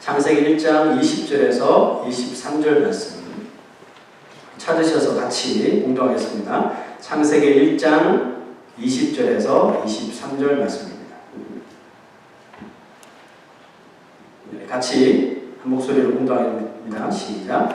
창세기 1장 20절에서 23절 말씀 찾으셔서 같이 공독하겠습니다. 창세기 1장 20절에서 23절 말씀입니다. 같이 한 목소리로 공독합니다. 시작.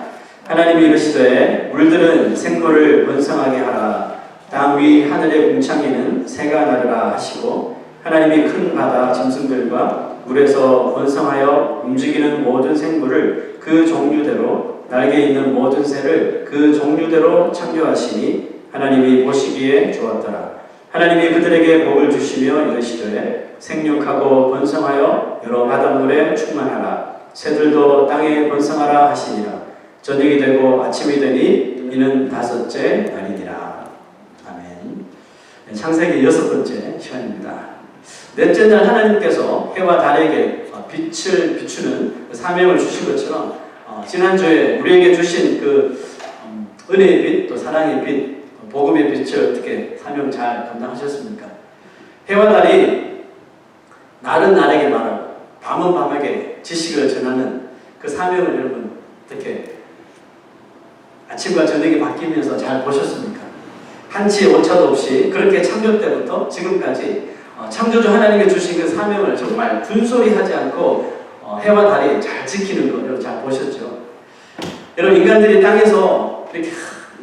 하나님이 이르시되 물들은 생물을 번성하게 하라. 땅 위 하늘의 궁창에는 새가 나르라 하시고 하나님이 큰 바다 짐승들과 물에서 번성하여 움직이는 모든 생물을 그 종류대로 날개 있는 모든 새를 그 종류대로 창조하시니 하나님이 보시기에 좋았더라. 하나님이 그들에게 복을 주시며 이르시되 생육하고 번성하여 여러 바닷물에 충만하라. 새들도 땅에 번성하라 하시니라. 저녁이 되고 아침이 되니 이는 다섯째 날이니라. 아멘. 창세기 6번째 시간입니다. 넷째 날 하나님께서 해와 달에게 빛을 비추는 사명을 주신 것처럼 지난주에 우리에게 주신 그 은혜의 빛, 또 사랑의 빛, 복음의 빛을 어떻게 사명 잘 감당하셨습니까? 해와 달이 날은 날에게 말하고 밤은 밤에게 지식을 전하는 그 사명을 여러분 어떻게 아침과 저녁이 바뀌면서 잘 보셨습니까? 한치 오차도 없이 그렇게 창조 때부터 지금까지 창조주 하나님이 주신 그 사명을 정말 분소리 하지 않고 해와 달이 잘 지키는 거 여러분 잘 보셨죠? 여러분 인간들이 땅에서 이렇게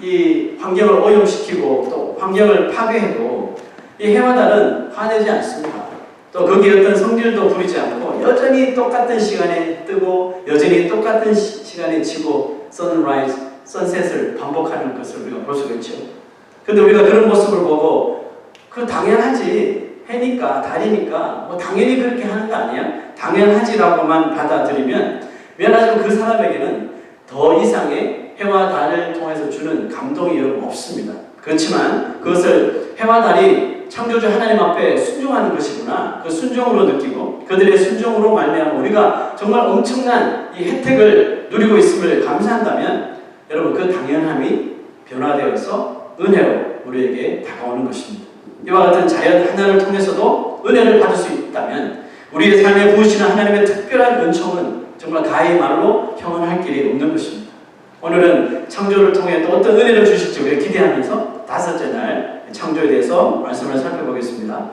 이 환경을 오염시키고 또 환경을 파괴해도 이 해와 달은 화내지 않습니다. 또 거기에 어떤 성질도 부리지 않고 여전히 똑같은 시간에 뜨고 여전히 똑같은 시간에 지고 선라이즈, 선셋을 반복하는 것을 우리가 볼 수가 있죠. 그런데 우리가 그런 모습을 보고 그 당연하지, 해니까 달이니까 뭐 당연히 그렇게 하는 거 아니야? 당연하지라고만 받아들이면 미안하지만 그 사람에게는 더 이상의 해와 달을 통해서 주는 감동이 여러분 없습니다. 그렇지만 그것을 해와 달이 창조주 하나님 앞에 순종하는 것이구나, 그 순종으로 느끼고 그들의 순종으로 말미암아 우리가 정말 엄청난 이 혜택을 누리고 있음을 감사한다면 여러분 그 당연함이 변화되어서 은혜로 우리에게 다가오는 것입니다. 이와 같은 자연 하나를 통해서도 은혜를 받을 수 있다면 우리의 삶에 부으시는 하나님의 특별한 은총은 정말 가히 말로 형언할 길이 없는 것입니다. 오늘은 창조를 통해 또 어떤 은혜를 주실지 우리가 기대하면서 다섯째 날 창조에 대해서 말씀을 살펴보겠습니다.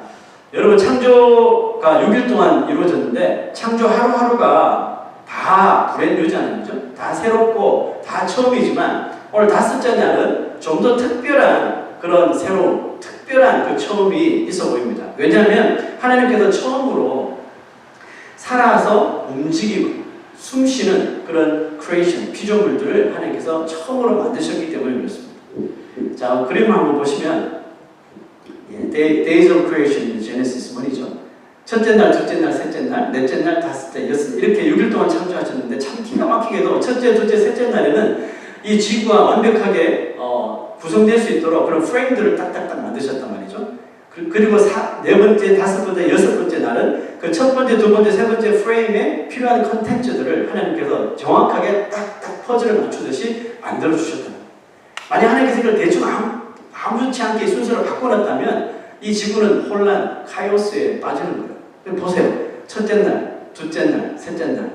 여러분 창조가 6일 동안 이루어졌는데 창조 하루하루가 다 브랜뉴잖아요. 그죠? 다 새롭고 다 처음이지만 오늘 다섯째 날은 좀 더 특별한 그런 새로운 특별한 그 처음이 있어 보입니다. 왜냐하면 하나님께서 처음으로 살아서 움직이고 숨쉬는 그런 크리에이션, 피조물들을 하나님께서 처음으로 만드셨기 때문에 그렇습니다. 자, 그림 한번 보시면 Days of Creation, Genesis 뭐죠? 첫째 날, 둘째 날, 셋째 날, 넷째 날, 다섯째, 여섯 이렇게 6일 동안 창조하셨는데 참 기가 막히게도 첫째, 둘째, 셋째 날에는 이 지구가 완벽하게 구성될 수 있도록 그런 프레임들을 딱딱딱 만드셨단 말이죠. 그리고 네 번째, 다섯 번째, 여섯 번째 날은 그 첫 번째, 두 번째, 세 번째 프레임에 필요한 컨텐츠들을 하나님께서 정확하게 딱딱 퍼즐을 맞추듯이 만들어 주셨다. 만약 하나님께서 이걸 대충 아무렇지 않게 순서를 바꿔놨다면 이 지구는 혼란, 카오스에 빠지는 거예요. 그럼 보세요. 첫째 날, 둘째 날, 셋째 날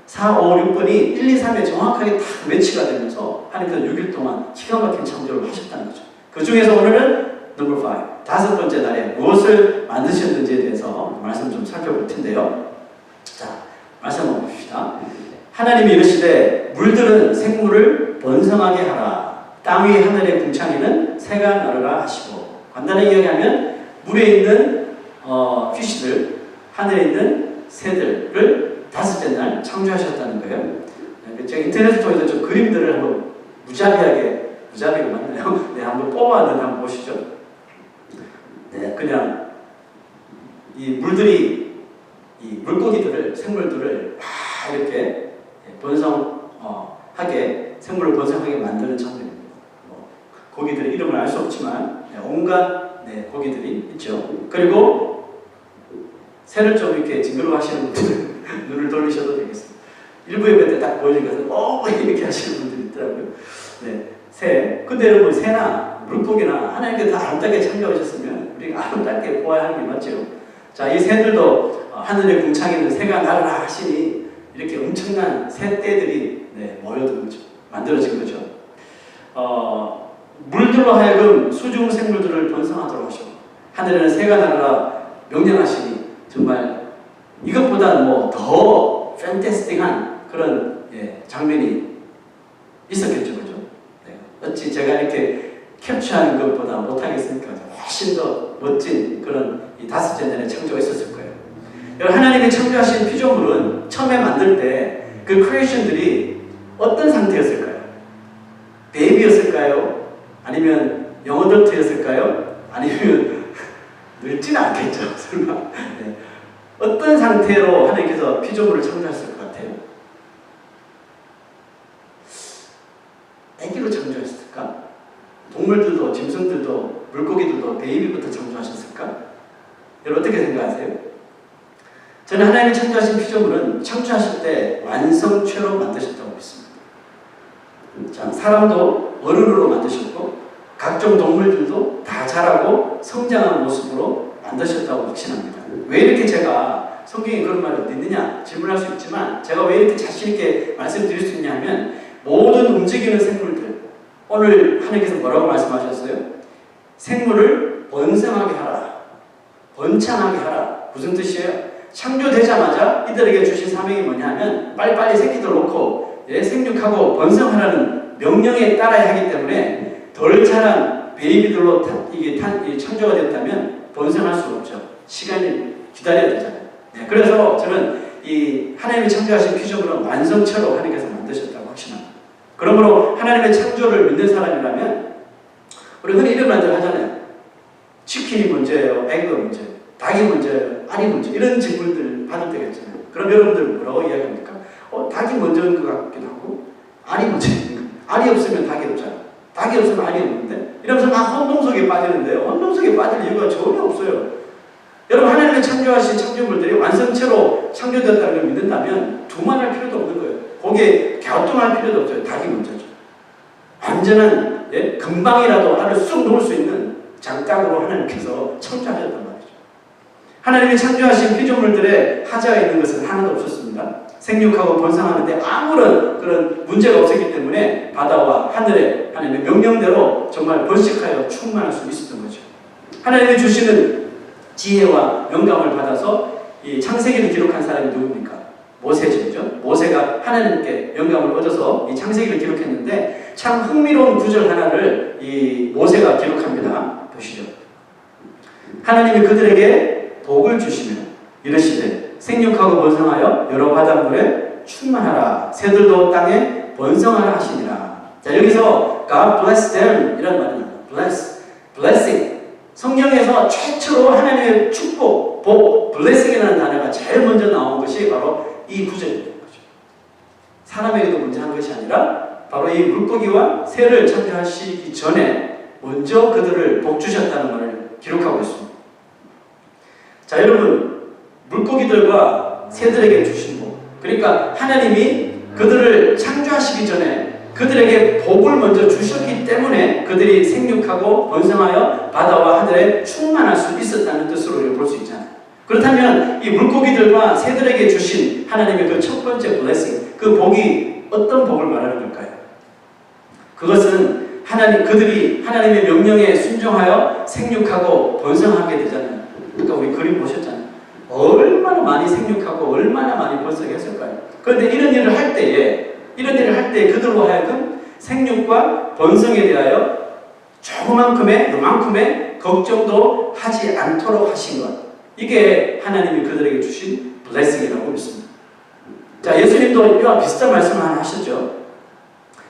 4, 5, 6번이 1, 2, 3에 정확하게 다 매치가 되면서 하나님께서 6일 동안 기가 막힌 창조를 하셨다는 거죠. 그 중에서 오늘은 넘버 5, 다섯 번째 날에 무엇을 만드셨는지에 대해서 말씀 좀 살펴볼 텐데요. 자, 말씀 한번 봅시다. 하나님이 이르시되 물들은 생물을 번성하게 하라. 땅 위 하늘의 궁창에는 새가 나르라 하시고, 간단하게 이야기하면 물에 있는 피쉬들, 하늘에 있는 새들을 다섯째 날 창조하셨다는 거예요. 제가 인터넷을 통해서 좀 그림들을 한번 무자비가 맞나요? 네, 한번 뽑아왔는데 한번 보시죠. 네, 그냥 이 물들이 이 물고기들을, 생물들을 막 이렇게 번성하게, 생물을 번성하게 만드는 창조입니다. 고기들의 이름을 알 수 없지만 온갖 고기들이 있죠. 그리고 새를 좀 이렇게 징그러워 하시는 분들은 눈을 돌리셔도 되겠습니다. 일부 예배 때 딱 보여주니까 이렇게 하시는 분들이 있더라고요. 네, 새. 근데 여러분 새나 물고기나 하나님께서 다 아름답게 창조하셨으면 우리가 아름답게 보아야 하는 게 맞죠. 자, 이 새들도 하늘의 궁창에 있는 새가 날아라 하시니 이렇게 엄청난 새떼들이 모여든 거죠. 만들어진 거죠. 물들로 하여금 수중 생물들을 번성하도록 하시고 하늘에는 새가 날아라 명령하시니 정말 이것보다 더 팬타스틱한 그런 장면이 있었겠죠. 그죠? 어찌 제가 이렇게 캡처하는 것보다 못하겠습니까? 훨씬 더 멋진 그런 이 다섯째 날의 창조가 있었을 거예요. 하나님이 창조하신 피조물은 처음에 만들 때 그 크리에이션들이 어떤 상태였을까요? 베이비였을까요? 아니면 영어덜트였을까요? 아니면 늙지는 않겠죠. 설마. 어떤 상태로 하나님께서 피조물을 창조하셨을 것 같아요? 아기로 창조하셨을까? 동물들도, 짐승들도, 물고기들도 베이비부터 창조하셨을까? 여러분 어떻게 생각하세요? 저는 하나님이 창조하신 피조물은 창조하실 때 완성체로 만드셨다고 믿습니다. 자, 사람도 어른으로 만드셨고 각종 동물들도 다 자라고 성장한 모습으로 만드셨다고 확신합니다. 왜 이렇게 제가 성경에 그런 말이 어디 있느냐 질문할 수 있지만 제가 왜 이렇게 자신 있게 말씀드릴 수 있냐 하면 모든 움직이는 생물들 오늘 하나님께서 뭐라고 말씀하셨어요? 생물을 번성하게 하라. 번창하게 하라. 무슨 뜻이에요? 창조되자마자 이들에게 주신 사명이 뭐냐면 빨리빨리 새끼들 놓고 생육하고 번성하라는 명령에 따라야 하기 때문에 덜 자란 베이비들로 이게 창조가 됐다면 번성할 수 없죠. 시간이 기다려야 되잖아요. 그래서 저는 이 하나님이 창조하신 피조물은 완성체로 하나님께서 만드셨다고 확신합니다. 그러므로 하나님의 창조를 믿는 사람이라면 우리 흔히 이런 말들 하잖아요. 치킨이 문제예요. 에그가 문제예요. 닭이 문제예요. 알이 문제. 이런 질문들 받을 때가 있잖아요. 그럼 여러분들 뭐라고 이야기합니까? 닭이 먼저인 것 같기도 하고 알이 문제인가? 알이 없으면 닭이 없잖아. 닭이 없으면 알이 없는데 이러면서 막 혼동 속에 빠지는데요. 혼동 속에 빠질 이유가 전혀 없어요. 여러분 하나님의 창조하신 창조물들이 완성체로 창조되었다는 걸 믿는다면 두말할 필요도 없는 거예요. 거기에 갸우뚱할 필요도 없어요. 닭이 먼저죠. 완전한 금방이라도 알을 쑥 놓을 수 있는 장닭으로 하나님께서 창조하셨단 말이죠. 하나님이 창조하신 피조물들의 하자가 있는 것은 하나도 없었습니다. 생육하고 번성하는데 아무런 그런 문제가 없었기 때문에 바다와 하늘에 하나님의 명령대로 정말 번식하여 충만할 수 있었던 거죠. 하나님이 주시는 지혜와 영감을 받아서 이 창세기를 기록한 사람이 누굽니까? 모세죠. 모세가 하나님께 영감을 얻어서 이 창세기를 기록했는데 참 흥미로운 구절 하나를 이 모세가 기록합니다. 보시죠. 하나님이 그들에게 복을 주시며 이르시되 생육하고 번성하여 여러 바닷물에 충만하라. 새들도 땅에 번성하라 하시니라. 자, 여기서 God bless them 이런 말이 나옵니다. blessing. 성경에서 최초로 하나님의 축복, 복, blessing이라는 단어가 제일 먼저 나온 것이 바로 이 구절인 거죠. 사람에게도 먼저 한 것이 아니라 바로 이 물고기와 새를 창조하시기 전에 먼저 그들을 복 주셨다는 말을 기록하고 있습니다. 자, 여러분 물고기들과 새들에게 주신 복, 그러니까 하나님이 그들을 창조하시기 전에 그들에게 복을 먼저 주셨기 때문에 그들이 생육하고 번성하여 바다와 하늘에 충만할 수 있었다는 뜻으로 볼 수 있잖아요. 그렇다면 이 물고기들과 새들에게 주신 하나님의 그 첫 번째 블레싱, 그 복이 어떤 복을 말하는 걸까요? 그것은 그들이 하나님의 명령에 순종하여 생육하고 번성하게 되잖아요. 그러니까 우리 그림 보셨잖아요. 얼마나 많이 생육하고 얼마나 많이 번성했을까요? 그런데 이런 일을 할 때에 그들로 하여금 생육과 번성에 대하여 요만큼의 걱정도 하지 않도록 하신 것. 이게 하나님이 그들에게 주신 블레싱이라고 믿습니다. 자, 예수님도 이와 비슷한 말씀을 하나 하셨죠.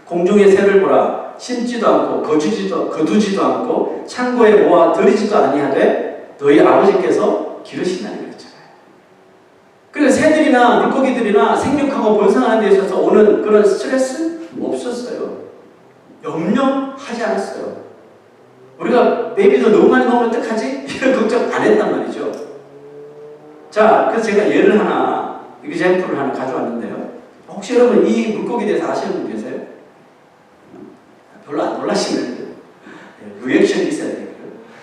공중의 새를 보라. 심지도 않고 거두지도 않고 창고에 모아 들이지도 아니하되 너희 아버지께서 기르신다는 거잖아요. 그래서 새들이나 물고기들이나 생육하고 번성하는 데 있어서 오는 그런 스트레스 없었어요. 염려하지 않았어요. 우리가 베이비도 너무 많이 먹으면 어떡하지? 이런 걱정 안 했단 말이죠. 자, 그래서 제가 example을 하나 가져왔는데요. 혹시 여러분 이 물고기에 대해서 아시는 분 계세요? 별로 안 놀라시면 리액션이 있어야 돼요.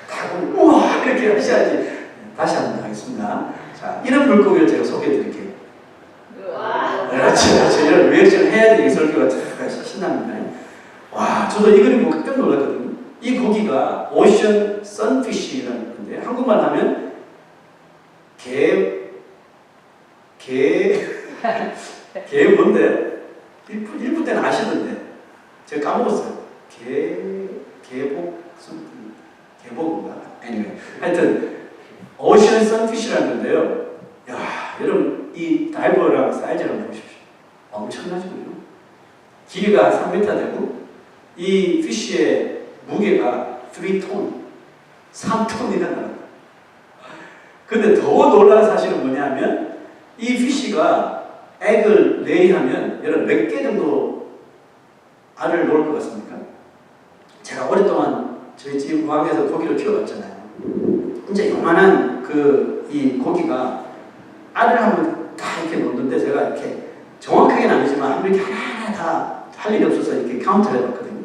다 우와 이렇게 하셔야지. 다시 한번 하겠습니다. 자, 이런 물고기를 제가 소개해 드릴게요. 이런 리액션을 해야 되는 설교가 신납니다. 와, 저도 이 그림 보고 깜짝 놀랐거든요. 이 고기가 오션 선피쉬라는 건데, 한국말 하면 게 뭔데? 일부 때는 아시던데. 제가 까먹었어요. 개복인가? anyway. 하여튼, 오션 선피쉬라는 건데요. 야, 여러분, 이 다이버랑 사이즈를 한번 보십시오. 엄청나지군요. 길이가 3m 되고, 이 피쉬의 무게가 3톤, 3톤이나 나옵니다. 근데 더 놀라운 사실은 뭐냐면, 이 피쉬가 액을 레이하면 여러분 몇 개 정도 알을 놓을 것 같습니까? 제가 오랫동안 저희 집 무항에서 고기를 키워봤잖아요. 이제 요만한 이 고기가 알을 한번 다 이렇게 놓는데, 제가 이렇게 정확하게는 아니지만 이렇게 하나하나 다 할 일이 없어서 이렇게 카운트를 해봤거든요.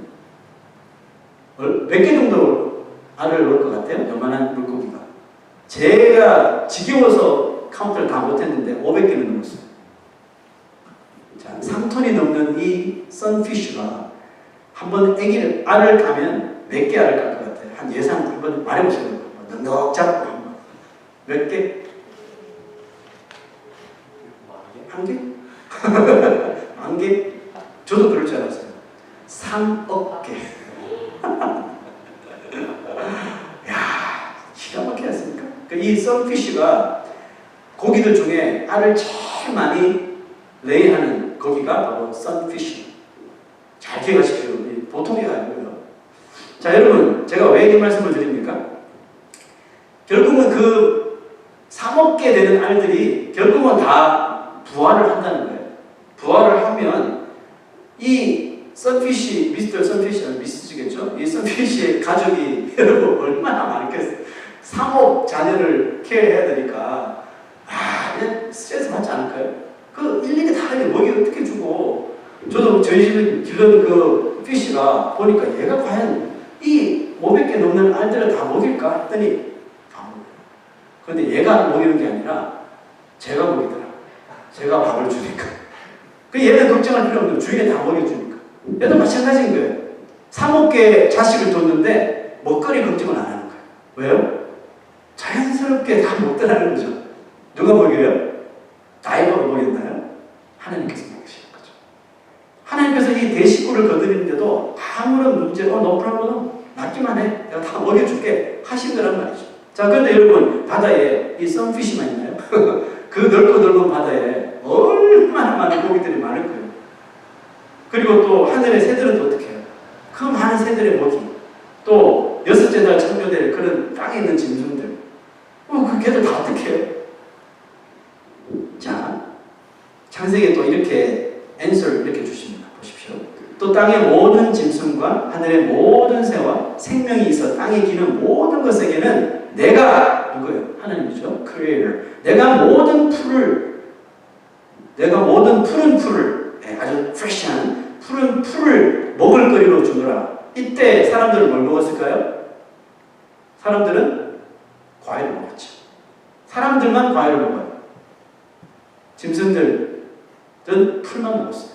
몇 개 정도 알을 놓을 것 같아요? 요만한 물고기가. 제가 지겨워서 카운트를 다 못했는데 500개는 넘었어요. 자, 3톤이 넘는 이 선피쉬가 한번 알을 까면 몇 개 알을 깔 것 같아요? 한 예상 한번 말해보세요. 넉넉 잡고 한번. 몇 개? 한 개? 한 개? 저도 그럴 줄 알았어요. 3억 개. 야, 기가 막히지 않습니까? 이 선피쉬가 고기들 중에 알을 제일 많이 레이하는 고기가 바로 선피쉬. 잘 기억하십시오. 보통이 아니고요. 자, 여러분, 제가 왜 이 말씀을 드립니까? 결국은 그 3억 개 되는 알들이 결국은 다 부화를 한다는 거예요. 부화를 하면 이 선피쉬, 미스지겠죠? 이 선피쉬의 가족이 여러분 얼마나 많겠어요. 3억 자녀를 케어해야 되니까 그냥 스트레스 받지 않을까요? 일일이 다 먹이 어떻게 주고, 저도 저희 집에 길러는 그 피쉬가 보니까 얘가 과연 이 500개 넘는 알들을 다 먹일까 했더니 다 먹어요. 그런데 얘가 먹이는 게 아니라 제가 먹이더라. 제가 밥을 주니까. 얘는 걱정할 필요 없는, 주인이 다 먹여주니까. 얘도 마찬가지인 거예요. 3억 개 자식을 뒀는데 먹거리 걱정을 안 하는 거예요. 왜요? 자연스럽게 다 먹더라는 거죠. 누가 먹여요? 다이버가 먹였나요? 하나님께서 먹이시는 거죠. 하나님께서 이 대식구를 거드리는데도 아무런 문제, no problem, 낫기만 해. 내가 다 먹여줄게. 하신 거란 말이죠. 자, 그런데 여러분, 바다에 이 선피쉬만 있나요? 그 넓고 넓은 바다에 얼마나 많은 고기들이 많을 거예요. 그리고 또 하늘의 새들은 또 어떻게 해요? 그 많은 새들의 먹이, 또 6째 달 창조될 그런 땅에 있는 짐승들, 그 걔들 다 어떻게 해요? 자, 창세기에 또 이렇게 앤서를 이렇게 주십니다. 보십시오. 또 땅의 모든 짐승과 하늘의 모든 새와 생명이 있어 땅에 기는 모든 것에게는 내가 누구예요? 하나님이죠. Creator. 내가 모든 푸른 풀을, 아주 프레시한 푸른 풀을 먹을 거리로 주노라. 이때 사람들은 뭘 먹었을까요? 사람들은 과일을 먹었죠. 사람들만 과일을 먹어요. 짐승들은 풀만 먹었어요.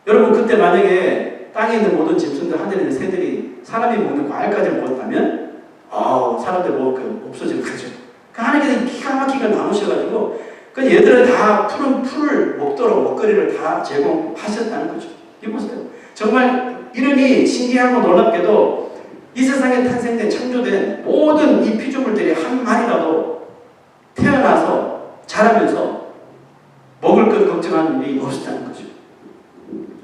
여러분, 그때 만약에 땅에 있는 모든 짐승들, 하늘에 있는 새들이 사람이 먹는 과일까지 먹었다면 사람들 먹을 거 없어지는 거죠. 하나님께서 기가 막히게 나누셔가지고 얘들은 다 푸른 풀을 먹도록 먹거리를 다 제공하셨다는 거죠. 이거 보세요. 정말 이러니 신기하고 놀랍게도 이 세상에 탄생된, 창조된 모든 이 피조물들이 한 마리라도 태어나서 자라면서 먹을 것 걱정하는 일이 없었다는 거죠.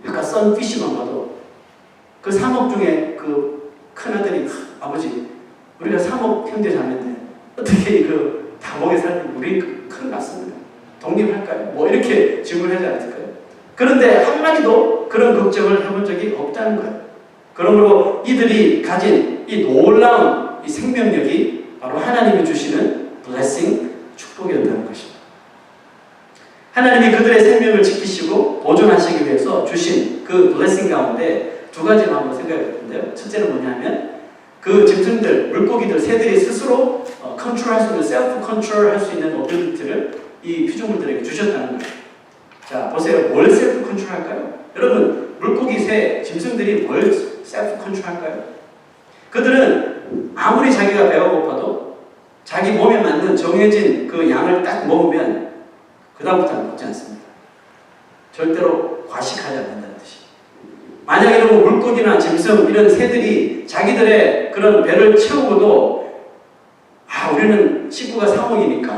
아까 선피쉬만 봐도 그 3억 중에 그 큰아들이, 아버지, 우리가 3억 형제 자매인데 어떻게 다 먹여 살면 우리 큰일 났습니다. 독립할까요? 이렇게 질문하지 않았을까요? 그런데 한 마리도 그런 걱정을 해본 적이 없다는 거예요. 그러므로 이들이 가진 이 놀라운 이 생명력이 바로 하나님이 주시는 blessing, 축복이었다는 것입니다. 하나님이 그들의 생명을 지키시고 보존하시기 위해서 주신 그 blessing 가운데 두 가지를 한번 생각해 볼 텐데요. 첫째는 뭐냐면 그 짐승들, 물고기들, 새들이 스스로 컨트롤할 수 있는, 셀프 컨트롤 할 수 있는 어빌리티를 이 피조물들에게 주셨다는 거예요. 자, 보세요. 뭘 셀프 컨트롤 할까요? 여러분, 물고기, 새, 짐승들이 뭘 셀프 컨트롤 할까요? 그들은 아무리 자기가 배가 고파도 자기 몸에 맞는 정해진 그 양을 딱 먹으면 그다음부터는 먹지 않습니다. 절대로 과식하지 않는다는 뜻이. 만약에 물고기나 짐승 이런 새들이 자기들의 그런 배를 채우고도 우리는 식구가 3억이니까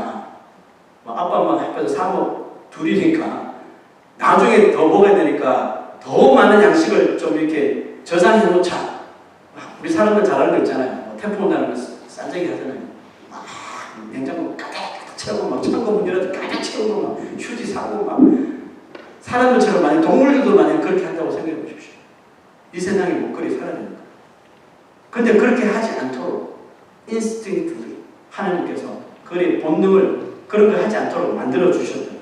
아빠 엄마 합해서 3억 둘이니까 나중에 더 먹어야 되니까 더 많은 양식을 좀 이렇게 저장해 놓자. 우리 사람들 잘하는 거 있잖아요. 템포 온다는 거 싼쟁이 하잖아요. 막 냉장고 가득 채우고 막 창고 문 열어도 가득 채우고 막 휴지 사고 막 사람들처럼 만약 동물들도 만약 그렇게 한다고 생각해 보십시오. 이 세상에 목걸이 살아야 됩니다. 근데 그렇게 하지 않도록 인스팅트리 하나님께서 그의 본능을 그런 걸 하지 않도록 만들어 주셨다는 거죠.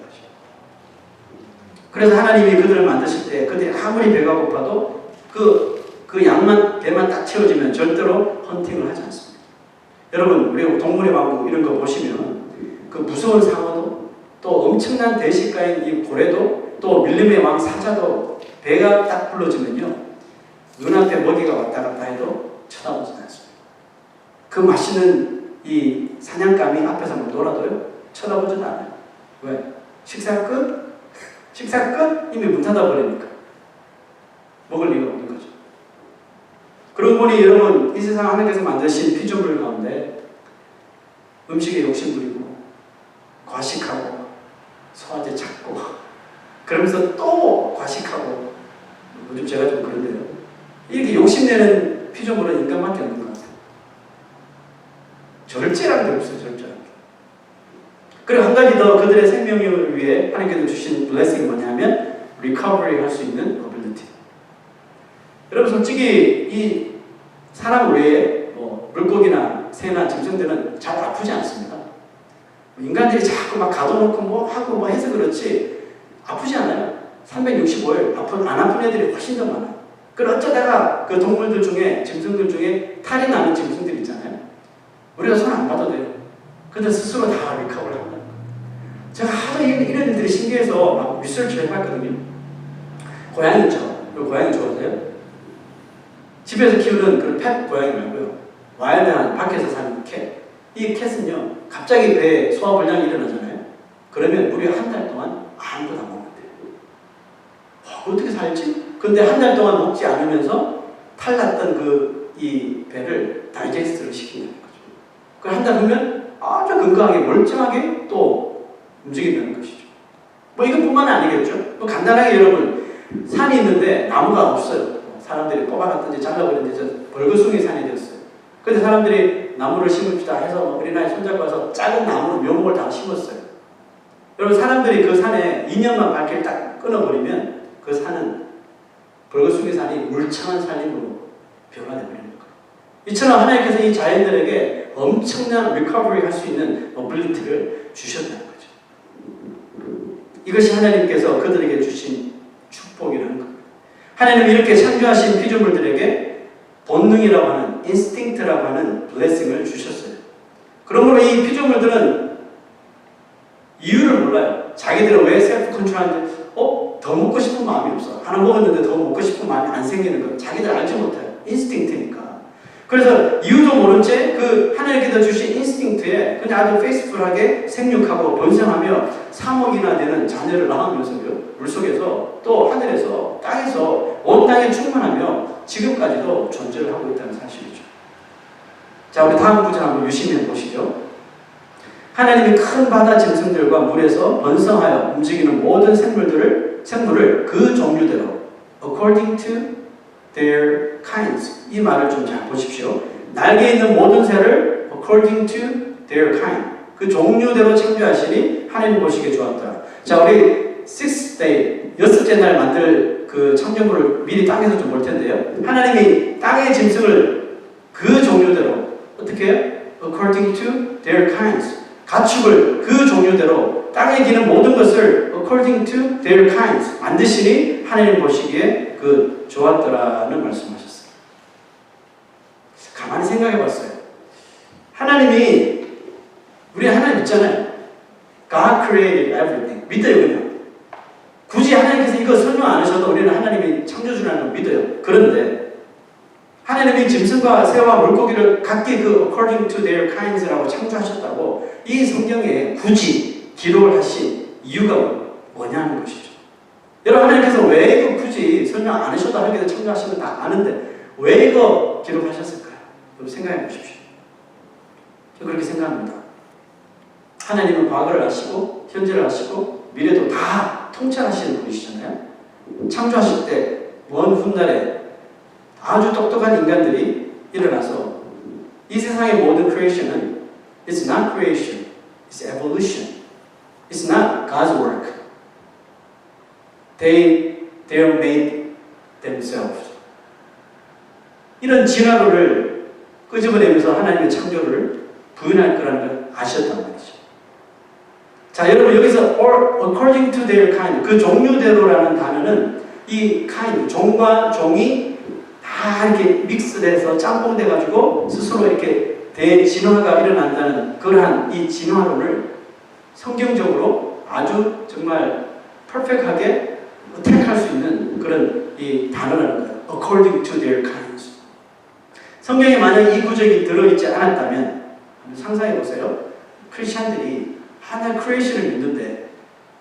그래서 하나님이 그들을 만드실 때 그들이 아무리 배가 고파도 그 양만 배만 딱 채워지면 절대로 헌팅을 하지 않습니다. 여러분 우리가 동물의 왕국 이런 거 보시면 그 무서운 상어도 또 엄청난 대식가인 이 고래도 또 밀림의 왕 사자도 배가 딱 불러지면요 눈앞에 먹이가 왔다 갔다 해도 쳐다보지 않습니다. 그 맛있는 이 사냥감이 앞에서 막 놀아도요 쳐다보지도 않아요. 왜? 식사 끝? 식사 끝? 이미 문 닫아버리니까 먹을 리가 없는 거죠. 그러고 보니 여러분 이 세상 하나님께서 만드신 피조물 가운데 음식에 욕심 부리고 과식하고 소화제 찾고 그러면서 또 과식하고 요즘 제가 좀 그런데요. 이렇게 욕심내는 피조물은 인간밖에 없는 것 같아요. 절제라는 게 없어요. 절제라는 게. 그리고 한 가지 더 그들의 생명을 위해 하나님께서 주신 블레싱이 뭐냐면 리커버리 할 수 있는 어빌리티. 여러분 솔직히 이 사람 외에 물고기나 새나 짐승들은 잘 아프지 않습니다. 인간들이 자꾸 막 가둬놓고 뭐 하고 뭐 해서 그렇지 아프지 않아요. 365일 안 아픈 애들이 훨씬 더 많아요. 그럼 어쩌다가 그 동물들 중에 짐승들 중에 탈이 나는 짐승들 있잖아요. 우리가 손 안 봐도 돼요. 근데 스스로 다 리커버를 한다는 거예요. 제가 하도 이런 일들이 신기해서 막 리서치를 해봤거든요. 고양이 있죠. 고양이 좋아하세요? 집에서 키우는 그 펫 고양이 말고요. 와일드한 밖에서 사는 캣. 이 캣은요. 갑자기 배에 소화불량이 일어나잖아요. 그러면 무려 한 달 동안 아무것도 안 먹는데요. 어떻게 살지? 근데 한 달 동안 먹지 않으면서 탈났던 이 배를 다이제스트를 시킨다는 거죠. 그 한 달 후면 아주 건강하게 멀쩡하게 또 움직인다는 것이죠. 뭐 이것뿐만 아니겠죠. 뭐 간단하게 여러분 산이 있는데 나무가 없어요. 사람들이 뽑아갔든지 잘라버렸는지 벌거숭이 산이 되었어요. 근데 사람들이 나무를 심읍시다 해서 우리나라에 손잡고 와서 작은 나무로 묘목을 다 심었어요. 여러분 사람들이 그 산에 2년만 발길을 딱 끊어버리면 그 산은 벌거숭이 산이 물창한 산림으로 변화되어버리는 거예요. 이처럼 하나님께서 이 자연들에게 엄청난 리커버리 할 수 있는 어빌리티를 주셨다는 거죠. 이것이 하나님께서 그들에게 주신 축복이라는 겁니다. 하나님이 이렇게 창조하신 피조물들에게 본능이라고 하는 인스팅트라고 하는 블레싱을 주셨어요. 그러므로 이 피조물들은 이유를 몰라요. 자기들은 왜 셀프 컨트롤하는지 더 먹고 싶은 마음이 없어. 하나 먹었는데 더 먹고 싶은 마음이 안 생기는 거 자기들 알지 못해요. 인스팅트니까. 그래서 이유도 모른 채 그 하나님께서 주신 인스팅트에 그냥 아주 페이스풀하게 생육하고 번성하며 3억이나 되는 자녀를 낳으면서요. 물속에서 또 하늘에서 땅에서 온 땅에 충만하며 지금까지도 존재를 하고 있다는 사실이죠. 자, 우리 다음 구절 한번 유심히 보시죠. 하나님이 큰 바다 짐승들과 물에서 번성하여 움직이는 모든 생물을 그 종류대로 according to their kinds. 이 말을 좀 잘 보십시오. 날개 있는 모든 새를 according to their kind. 그 종류대로 창조하시니 하나님 보시기에 좋았다. 자, 우리 6th day, 6째 날 만들 그 창조물을 미리 땅에서 좀 볼 텐데요. 하나님이 땅의 짐승을 그 종류대로 어떻게 해요? according to their kinds. 가축을 그 종류대로 땅에 기는 모든 것을 according to their kinds 만드시니 하나님 보시기에 그 좋았더라는 말씀하셨어요. 가만히 생각해 봤어요. 하나님이 우리 하나님 있잖아요. God created everything. 믿어요 그냥. 이거 설명 안 하셔도 우리는 하나님이 창조주라는 걸 믿어요. 그런데 하나님이 짐승과 새와 물고기를 각기 그 according to their kinds라고 창조하셨다고 이 성경에 굳이 기록을 하신 이유가 뭐냐는 것이죠. 여러분, 하나님께서 왜 이거 굳이 설명 안 하셔도 하나님께서 창조하신 건 다 아는데 왜 이거 기록하셨을까요? 여러분 생각해 보십시오. 저 그렇게 생각합니다. 하나님은 과거를 아시고 현재를 아시고 미래도 다 통찰하시는 분이시잖아요. 창조하실 때 먼 훗날에 아주 똑똑한 인간들이 일어나서 이 세상의 모든 크리에이션은 It's not creation, it's evolution. It's not God's work. They made themselves. 이런 진화론을 끄집어내면서 하나님의 창조를 부인할 거라는 걸 아셨단 말이죠. 자, 여러분 여기서 according to their kind, 그 종류대로라는 단어는 이 kind, 종과 종이 다 이렇게 믹스돼서 짬뽕돼가지고 스스로 이렇게 대진화가 일어난다는 그러한 이 진화론을 성경적으로 아주 정말 퍼펙트하게 택할 수 있는 그런 이 단어라는 거예요. according to their kinds. 성경에 만약 이 구절이 들어있지 않았다면 상상해 보세요. 크리스찬들이 하나의 크리에이션을 믿는데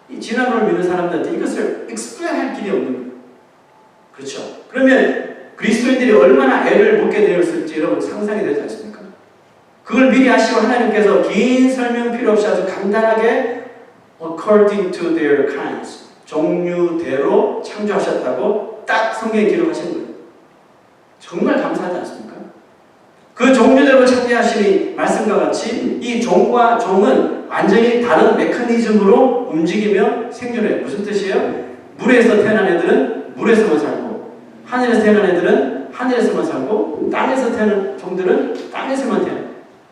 이 진화론을 믿는 사람들한테 이것을 explain할 길이 없는 거예요. 그렇죠? 그러면 그리스도인들이 얼마나 애를 먹게 되었을지 여러분 상상이 되지 않습니까? 그걸 미리 아시고 하나님께서 긴 설명 필요 없이 아주 간단하게 according to their kinds, 종류대로 창조하셨다고 딱 성경에 기록하신 거예요. 정말 감사하지 않습니까? 그 종류대로 창조하시니 말씀과 같이 이 종과 종은 완전히 다른 메커니즘으로 움직이며 생존해요. 무슨 뜻이에요? 물에서 태어난 애들은 물에서만 살고 하늘에서 태어난 애들은 하늘에서만 살고 땅에서 태어난 종들은 땅에서만 태어나요.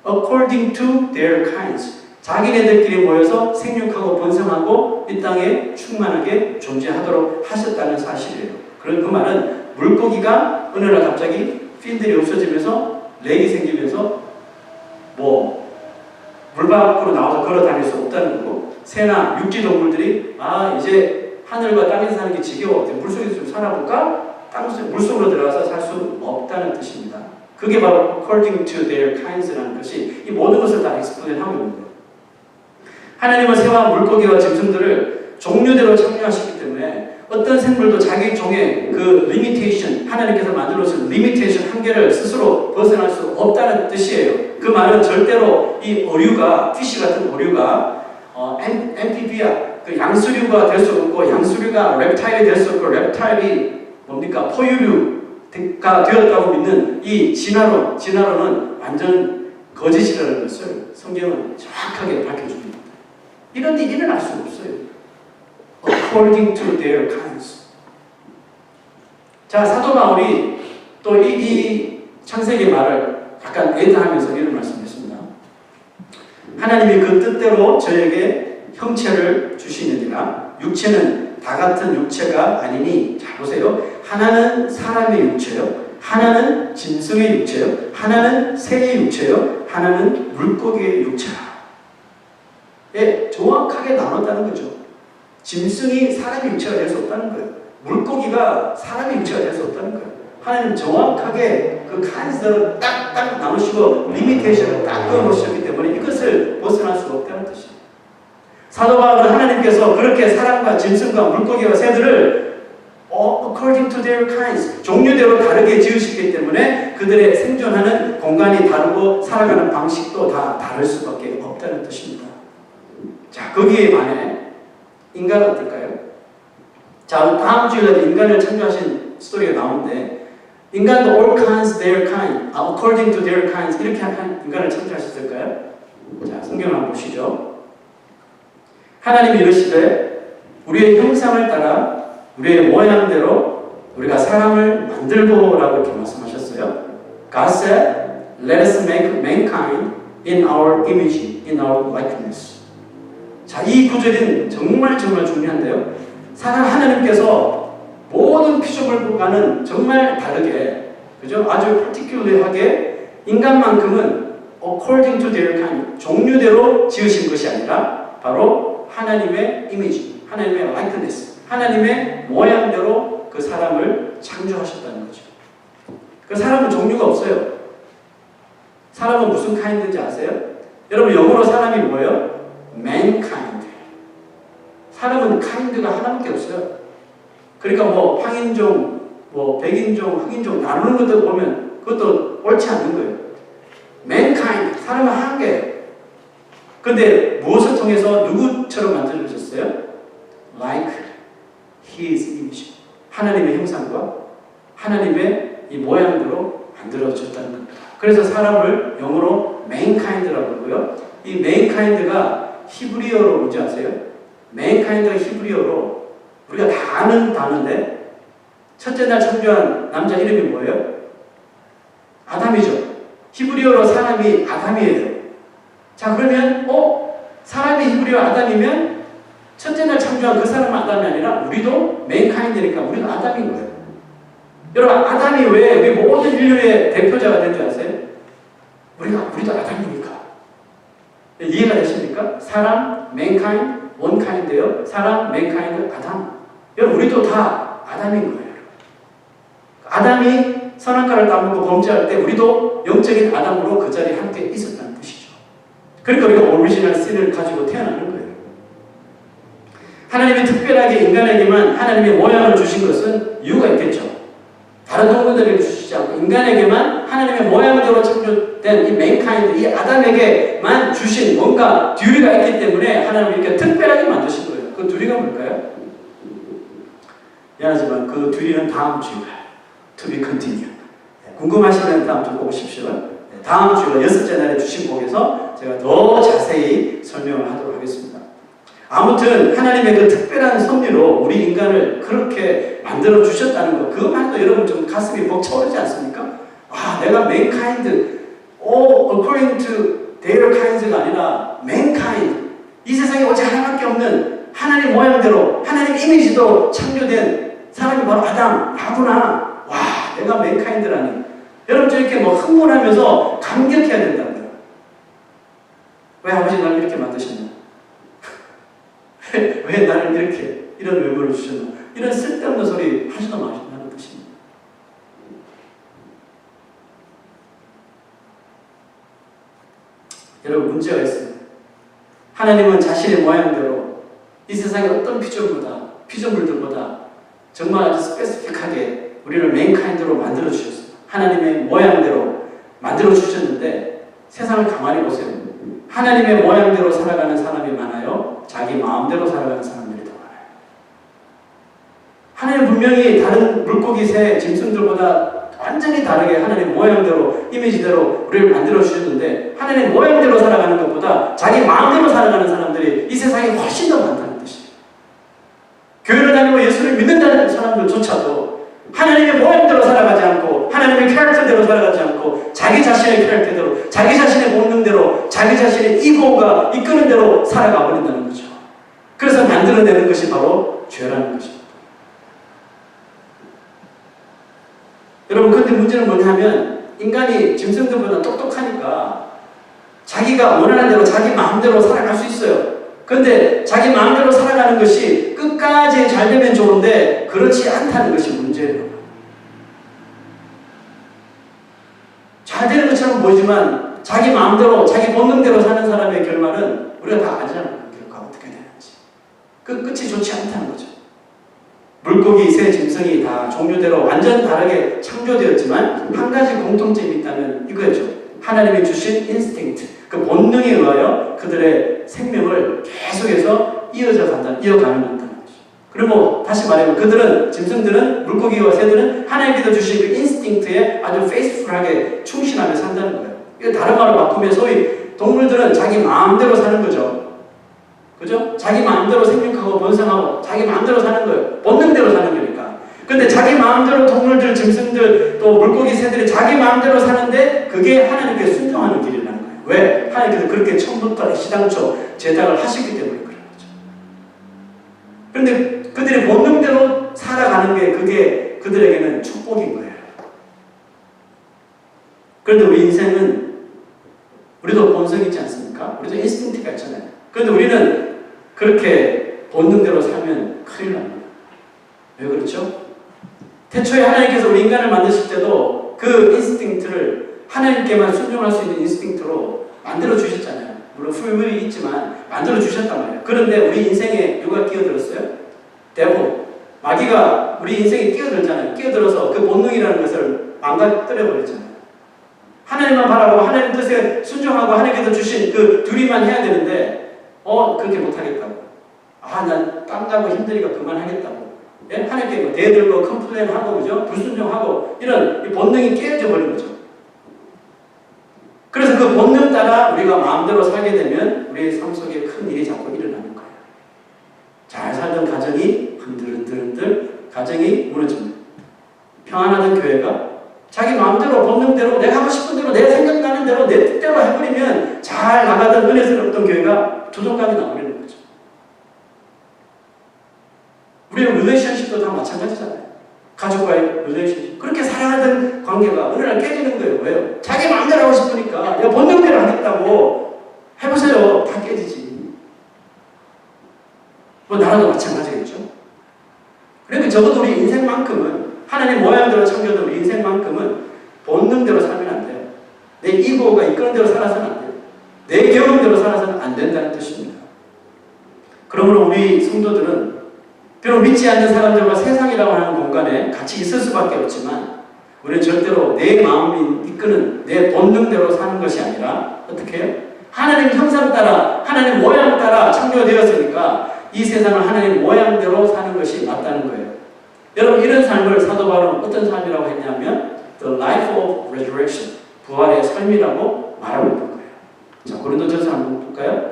According to their kinds. 자기네들끼리 모여서 생육하고 번성하고 이 땅에 충만하게 존재하도록 하셨다는 사실이에요. 그런 그 말은 물고기가 어느 날 갑자기 핀들이 없어지면서 렉이 생기면서 뭐 물 밖으로 나와서 걸어 다닐 수 없다는 거고, 새나 육지 동물들이 이제 하늘과 땅에서 사는 게 지겨워 물속에서 좀 살아볼까? 물속으로 들어가서 살 수 없다는 뜻입니다. 그게 바로 according to their kinds라는 것이 이 모든 것을 다 explain 하고 있는 거예요. 하나님은 새와 물고기와 짐승들을 종류대로 창조하셨기 때문에 어떤 생물도 자기 종의 그 limitation, 하나님께서 만들어 놓으신 limitation 한계를 스스로 벗어날 수 없다는 뜻이에요. 그 말은 절대로 이 어류가, 피쉬 같은 어류가 엠피비아, 그 양수류가 될 수 없고, 양수류가 reptile이 될 수 없고, reptile이 뭡니까? 포유류가 되었다고 믿는 이 진화론은 완전 거짓이라는 것을 성경은 정확하게 밝혀줍니다. 이런 일이 일어날 수 없어요. According to their kinds. 자, 사도 바울이 또 이 창세기 말을 약간 애드하면서 이런 말씀했습니다. 하나님이 그 뜻대로 저에게 형체를 주시느니라. 육체는 다 같은 육체가 아니니, 자 보세요. 하나는 사람의 육체요, 하나는 짐승의 육체요, 하나는 새의 육체요, 하나는 물고기의 육체라. 예, 정확하게 나눴다는 거죠. 짐승이 사람의 육체가 될 수 없다는 거예요. 물고기가 사람의 육체가 될 수 없다는 거예요. 하나님 정확하게 그 칸스를 딱딱 나누시고 리미테이션을 딱 그어놓으셨기 때문에 이것을 벗어날 수가 없다는 뜻이에요. 사도 바울은 하나님께서 그렇게 사람과 짐승과 물고기와 새들을 according to their kinds, 종류대로 다르게 지으셨기 때문에 그들의 생존하는 공간이 다르고 살아가는 방식도 다 다를 수밖에 없다는 뜻입니다. 자, 거기에 반해 인간은 어떨까요? 자, 다음 주일날 인간을 창조하신 스토리가 나오는데, 인간도 all kinds, their kind, according to their kinds 이렇게 한 인간을 창조하셨을까요? 자, 성경을 한번 보시죠. 하나님이 이르시되 우리의 형상을 따라 우리의 모양대로 우리가 사람을 만들고라고 이렇게 말씀하셨어요. God said, let us make mankind in our image, in our likeness. 자, 이 구절은 정말 중요한데요. 하나님께서 모든 피조물과는 정말 다르게, 그죠? 아주 particular하게 인간만큼은 according to their kind, 종류대로 지으신 것이 아니라 바로 하나님의 이미지, 하나님의 likeness, 하나님의 모양대로 그 사람을 창조하셨다는 거죠. 그 사람은 종류가 없어요. 사람은 무슨 kind인지 아세요? 여러분 영어로 사람이 뭐예요? mankind. 사람은 kind가 하나밖에 없어요. 그러니까 뭐 황인종, 뭐 백인종, 흑인종 나누는 것도 보면 그것도 옳지 않는 거예요. mankind, 사람은 한 개예요. 근데 무엇을 통해서 누구처럼 만들어주셨어요? Like His image. 하나님의 형상과 하나님의 이 모양대로 만들어졌다는 겁니다. 그래서 사람을 영어로 mankind라고 하고요. 이 mankind가 히브리어로 뭔지 아세요? mankind가 히브리어로 우리가 다 아는 단어인데 첫째 날 창조한 남자 이름이 뭐예요? 아담이죠. 히브리어로 사람이 아담이에요. 자 그러면 사람이 히브리어 아담이면 첫째 날 창조한 그 사람은 아담이 아니라 우리도 맨카인드니까 우리도 아담인 거예요. 여러분 아담이 왜 우리 모든 인류의 대표자가 된 줄 아세요? 우리도 아담이니까. 이해가 되십니까? 사람, 맨카인드, 원카인드예요. 사람, 맨카인드, 아담. 여러분 우리도 다 아담인 거예요. 아담이 선악과를 따먹고 범죄할 때 우리도 영적인 아담으로 그 자리에 함께 있었다는 뜻이죠. 그러니까 우리가 오리지널 신을 가지고 태어나는 거예요. 하나님이 특별하게 인간에게만 하나님의 모양을 주신 것은 이유가 있겠죠. 다른 동물들에게 주시지 않고 인간에게만 하나님의 모양대로 창조된 이 맨카인드, 이 아담에게만 주신 뭔가 듀리가 있기 때문에 하나님이 이렇게 특별하게 만드신 거예요. 그 듀리가 뭘까요? 미안하지만 그 듀리는 다음 주에 To be continued. 궁금하시면 다음 주 꼭 오십시오. 다음 주가 여섯째 날에 주신 복에서 제가 더 자세히 설명을 하도록 하겠습니다. 아무튼 하나님의 그 특별한 섭리로 우리 인간을 그렇게 만들어 주셨다는 것, 그것만 해도 여러분 좀 가슴이 벅차오르지 않습니까? 아, 내가 mankind, according to their kinds가 아니라 mankind, 이 세상에 오직 하나밖에 없는 하나님 모양대로 하나님 이미지도 창조된 사람이 바로 아담, 나구나. 와, 내가 맨카인드라니. 여러분 저렇게 뭐 흥분하면서 감격해야 된다고요. 왜 아버지 나를 이렇게 만드셨나? 왜 나를 이렇게 이런 외모를 주셨나? 이런 쓸데없는 소리 하지도 마시는 뜻입니다. 여러분 문제가 있어요. 하나님은 자신의 모양대로 이 세상의 어떤 피조물들보다 정말 아주 스페시픽하게 우리를 맨카인드로 만들어 주셨어요. 하나님의 모양대로 만들어 주셨는데 세상을 가만히 보세요. 하나님의 모양대로 살아가는 사람이 많아요? 자기 마음대로 살아가는 사람들이 더 많아요? 하나님 분명히 다른 물고기, 새, 짐승들보다 완전히 다르게 하나님 모양대로, 이미지대로 우리를 만들어 주셨는데 하나님 모양대로 살아가는 것보다 자기 마음대로 살아가는 사람들이 이 세상에 훨씬 더 많다는 뜻이에요. 교회를 다니고 예수를 믿는다는 사람들조차도 하나님의 모양대로 살아가지 않고 하나님의 캐릭터대로 살아가지 않고 자기 자신의 캐릭터대로 자기 자신의 본능대로 자기 자신의 이고가 이끄는 대로 살아가 버린다는 거죠. 그래서 만들어내는 것이 바로 죄라는 것입니다. 여러분 근데 문제는 뭐냐면 인간이 짐승들보다 똑똑하니까 자기가 원하는 대로 자기 마음대로 살아갈 수 있어요. 근데 자기 마음대로 살아가는 것이 끝까지 잘 되면 좋은데 그렇지 않다는 것이 문제예요. 잘 되는 것처럼 보이지만 자기 마음대로 자기 본능대로 사는 사람의 결말은 우리가 다 알잖아요. 결과가 어떻게 되는지. 그 끝이 좋지 않다는 거죠. 물고기, 새, 짐승이 다 종류대로 완전 다르게 창조되었지만 한 가지 공통점이 있다면 이거였죠. 하나님이 주신 인스팅트, 그 본능에 의하여 그들의 생명을 계속해서 이어가는 거죠. 그리고 다시 말하면 그들은, 짐승들은, 물고기와 새들은 하나님께서 주신 그 인스팅트에 아주 페이스풀하게 충실하며 산다는 거예요. 이거 다른 말로 바꾸면 소위 동물들은 자기 마음대로 사는 거죠. 그죠? 자기 마음대로 생육하고 번성하고 자기 마음대로 사는 거예요. 본능대로 사는 거니까. 근데 자기 마음대로 동물들, 짐승들, 또 물고기, 새들이 자기 마음대로 사는데 그게 하나님께 순종하는 길이라는 거예요. 왜? 하나님께서 그렇게 처음부터 시당초 제작을 하시기 때문에 그런 거죠. 그런데 그들이 본능대로 살아가는 게 그게 그들에게는 축복인 거예요. 그런데 우리 인생은 우리도 본성이 있지 않습니까? 우리도 인스팅트가 있잖아요. 그런데 우리는 그렇게 본능대로 살고 큰일 납니다. 왜 그렇죠? 태초에 하나님께서 우리 인간을 만드실 때도 그 인스팅트를 하나님께만 순종할 수 있는 인스팅트로 만들어 주셨잖아요. 물론 풀물이 있지만 만들어 주셨단 말이에요. 그런데 우리 인생에 누가 끼어들었어요? 대부 마귀가 우리 인생에 끼어들잖아요. 끼어들어서 그 본능이라는 것을 망가뜨려 버렸잖아요. 하나님만 바라보고 하나님 뜻에 순종하고 하나님께서 주신 그 둘이만 해야 되는데 그렇게 못하겠다고. 난 땀나고 힘드니까 그만하겠다고. 예? 하나님께 뭐 대들고 컴플레인하고 그죠? 불순종하고 이런 이 본능이 깨어져 버린 거죠. 그래서 그 본능 따라 우리가 마음대로 살게 되면 우리의 삶 속에 큰 일이 자꾸 일어나는 거예요. 잘 살던 가정이 흔들흔들 가정이 무너집니다. 평안하던 교회가 자기 마음대로 본능대로 내가 하고 싶은 대로 내 생각나는 대로 내 뜻대로 해버리면 잘 나가던 은혜스럽던 교회가 조종감이 나버리는 거죠. 우리는 릴레이션십도 다 마찬가지잖아요. 가족과의 릴레이션십. 그렇게 사랑하던 관계가 어느 날 깨지는 거예요. 왜요? 자기 마음대로 하고 싶으니까 내가 본능대로 하겠다고 해보세요. 다 깨지지. 뭐 나라도 마찬가지겠죠. 그러니까 적어도 우리 인생만큼은 하나님 모양대로 창조된 우리 인생만큼은 본능대로 살면 안 돼요. 내 이고가 이끄는 대로 살아서는 안 돼요. 내 경험대로 살아서는 안 된다는 뜻입니다. 그러므로 우리 성도들은 비록 믿지 않는 사람들과 세상이라고 하는 공간에 같이 있을 수밖에 없지만 우리는 절대로 내 마음이 이끄는 내 본능대로 사는 것이 아니라 어떻게 해요? 하나님 형상 따라 하나님 모양 따라 창조되었으니까 이 세상을 하나님 모양대로 사는 것이 맞다는 거예요. 여러분 이런 삶을 사도 바울은 어떤 삶이라고 했냐면 The Life of Resurrection, 부활의 삶이라고 말하고 있는 거예요. 자, 고린도전서 한번 볼까요?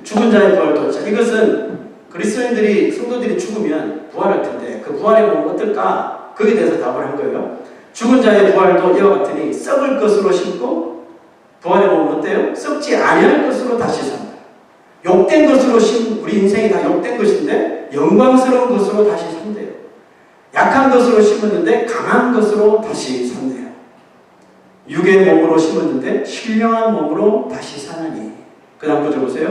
죽은 자의 부활 도착. 이것은 그리스도인들이 성도들이 죽으면 부활할 텐데 그 부활의 몸은 어떨까? 거기에 대해서 답을 한 거예요. 죽은 자의 부활도 이와 같으니 썩을 것으로 심고 부활의 몸은 어때요? 썩지 아니할 것으로 다시 산다. 욕된 것으로 심 우리 인생이 다 욕된 것인데 영광스러운 것으로 다시 산대요. 약한 것으로 심었는데 강한 것으로 다시 산대요. 육의 몸으로 심었는데 신령한 몸으로 다시 사나니. 그 다음 구절 보세요.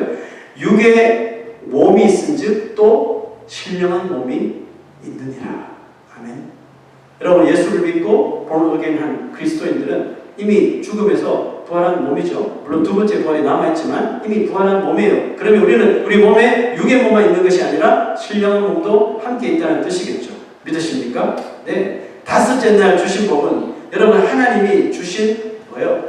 육의 몸이 있은즉 또 신령한 몸이 있느니라. 아멘. 여러분 예수를 믿고 born again 한 그리스도인들은 이미 죽음에서 부활한 몸이죠. 물론 두 번째 부활이 남아있지만 이미 부활한 몸이에요. 그러면 우리는 우리 몸에 육의 몸만 있는 것이 아니라 신령한 몸도 함께 있다는 뜻이겠죠. 믿으십니까? 네. 다섯째 날 주신 복은 여러분 하나님이 주신 뭐예요?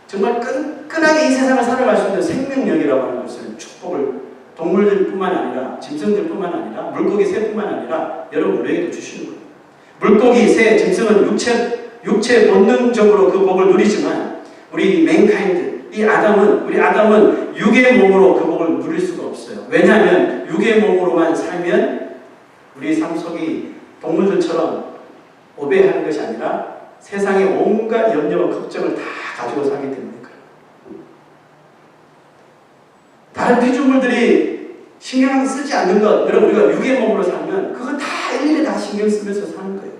정말 끈끈하게 이 세상을 살아갈 수 있는 생명력이라고 하는 것을 축복을 동물들뿐만 아니라 짐승들뿐만 아니라 물고기 새뿐만 아니라 여러분 우리에게도 주시는 거예요. 물고기 새 짐승은 육체 본능적으로 그 복을 누리지만 우리 맨카인드 우리 아담은 육의 몸으로 그 복을 누릴 수가 없어요. 왜냐하면 육의 몸으로만 살면 우리 삶 속이 동물들처럼 오배하는 것이 아니라 세상의 온갖 염려와 걱정을 다 가지고 살게 됩니다. 다른 피조물들이 신경 쓰지 않는 것, 여러분 우리가 육의 몸으로 살면 그거 다 일일이 다 신경 쓰면서 사는 거예요.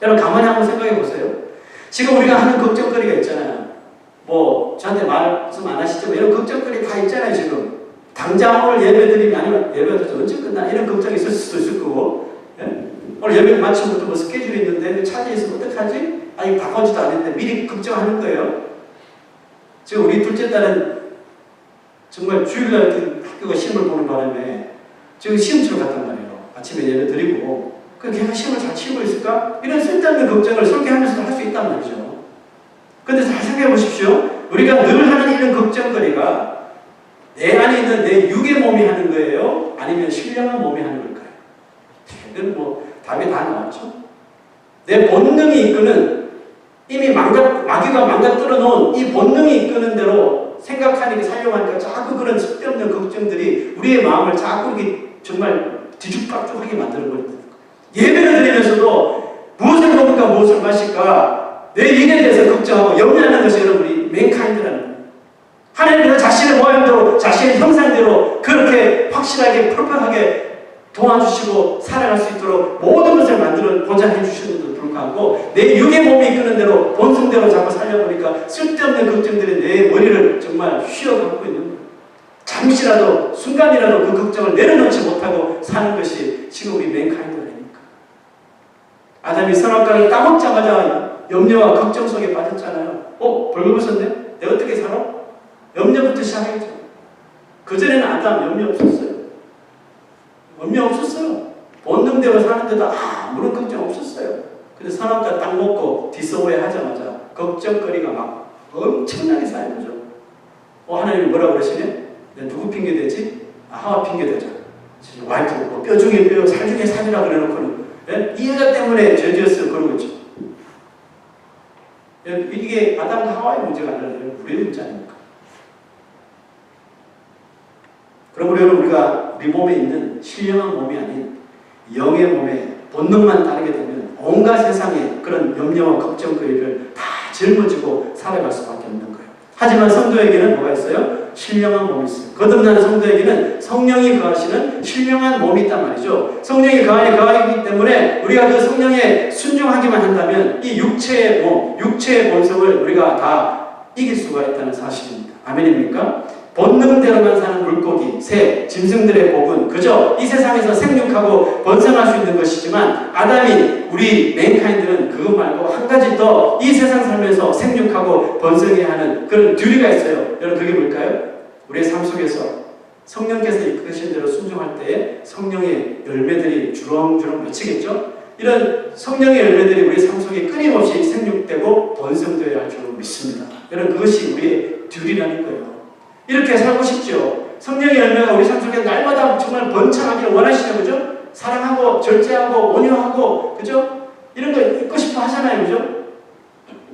여러분 가만히 한번 생각해 보세요. 지금 우리가 하는 걱정거리가 있잖아요. 뭐 저한테 말씀 안 하시지만 이런 걱정거리 다 있잖아요. 지금 당장 오늘 예배 드리면 아니면 예배가 언제 끝나 이런 걱정이 있을 수도 있을 거고 예? 오늘 예배 마치면부터 뭐 스케줄이 있는데 차지 있으면 어떡하지? 아니 바꿔지도 않는데 미리 걱정하는 거예요. 지금 우리 둘째 딸은 정말 주일날 학교가 시험을 보는 바람에 지금 시험 치러 갔단 말이에요. 아침에 예배 드리고 걔가 시험을 잘 치고 있을까? 이런 쓸데없는 걱정을 설계하면서도 할 수 있단 말이죠. 근데 잘 생각해 보십시오. 우리가 늘 하는 이런 걱정거리가 내 안에 있는 내 육의 몸이 하는 거예요? 아니면 신령한 몸이 하는 걸까요? 이건 뭐 답이 다 나왔죠. 내 본능이 이끄는 이미 마귀가 망가뜨려 놓은 이 본능이 이끄는 대로 생각하니까 살려하니까 자꾸 그런 쓸데없는 걱정들이 우리의 마음을 자꾸 정말 뒤죽박죽하게 만들어버립니다. 예배를 드리면서도 무엇을 먹을까 무엇을 마실까 내 일에 대해서 걱정하고 염려하는 것이 여러분이 맨카인드라는 거예요. 하나님께서 자신의 모양대로 자신의 형상대로 그렇게 확실하게 펄펄하게 도와주시고 살아갈 수 있도록 모든 것을 만들어 보장해 주시는데도 불구하고 내 육의 몸이 이끄는 대로 본성대로 자꾸 살려보니까 쓸데없는 걱정들이 내 머리를 정말 휘어갖고 있는 거예요. 잠시라도 순간이라도 그 걱정을 내려놓지 못하고 사는 것이 지금 우리 맨카인드 아닙니까? 아담이 선악과를 따먹자마자 염려와 걱정 속에 빠졌잖아요. 벌거벗었네? 내가 어떻게 살아? 염려부터 시작했죠. 그전에는 아담 염려 없었어요. 염려 없었어요. 본능대로 사는데도 아무런 걱정 없었어요. 근데 선악과 딱 먹고 디스오해 하자마자 걱정거리가 막 엄청나게 쌓인 거죠. 하나님이 뭐라고 그러시네? 내가 누구 핑계대지? 하와 핑계대자. 와이프 뭐 뼈 중에 뼈, 살 중에 살이라 그래놓고는 이 여자 때문에 죄지었어요. 그러고 있죠. 이게 아담과 하와의 문제가 아니라 우리의 문제 아닙니까? 그러므로 여러분 우리 몸에 있는 신령한 몸이 아닌 영의 몸에 본능만 따르게 되면 온갖 세상의 그런 염려와 걱정거리를 다 짊어지고 살아갈 수밖에 없는 거예요. 하지만 성도에게는 뭐가 있어요? 신령한 몸이 있어요. 거듭난 성도에게는 성령이 거하시는 신령한 몸이 있단 말이죠. 성령이 거하기 때문에 우리가 그 성령에 순종하기만 한다면 이 육체의 몸, 육체의 본성을 우리가 다 이길 수가 있다는 사실입니다. 아멘입니까? 본능대로만 사는 물고기, 새, 짐승들의 복은 그저 이 세상에서 생육하고 번성할 수 있는 것이지만 아담이 우리 맨카인드는 그것 말고 한 가지 더 이 세상 살면서 생육하고 번성해야 하는 그런 듀리가 있어요. 여러분 그게 뭘까요? 우리의 삶 속에서 성령께서 이끄신 대로 순종할 때에 성령의 열매들이 주렁주렁 맺히겠죠? 이런 성령의 열매들이 우리 삶 속에 끊임없이 생육되고 번성되어야 할 줄 믿습니다. 여러분 그것이 우리의 듀리라는 거예요. 이렇게 살고 싶죠. 성령의 열매가 우리 삶 속에 날마다 정말 번창하기를 원하시죠. 그죠? 사랑하고 절제하고 온유하고 그죠? 이런 거 있고 싶어 하잖아요. 그죠?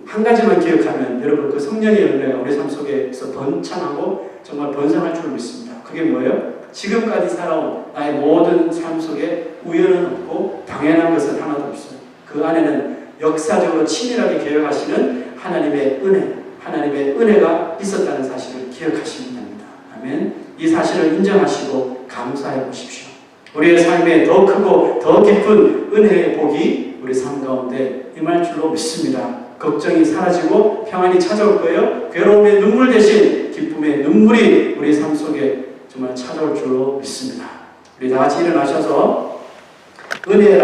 한 가지만 기억하면 여러분 그 성령의 열매가 우리 삶 속에서 번창하고 정말 번성할 줄 믿습니다. 그게 뭐예요? 지금까지 살아온 나의 모든 삶 속에 우연은 없고 당연한 것은 하나도 없어요. 그 안에는 역사적으로 치밀하게 계획하시는 하나님의 은혜, 하나님의 은혜가 있었다는 사실을 기억하시면 됩니다. 아멘. 이 사실을 인정하시고 감사해 보십시오. 우리의 삶에 더 크고 더 깊은 은혜의 복이 우리 삶 가운데 임할 줄로 믿습니다. 걱정이 사라지고 평안이 찾아올 거예요. 괴로움의 눈물 대신 기쁨의 눈물이 우리 삶 속에 정말 찾아올 줄로 믿습니다. 우리 다 같이 일어나셔서 은혜라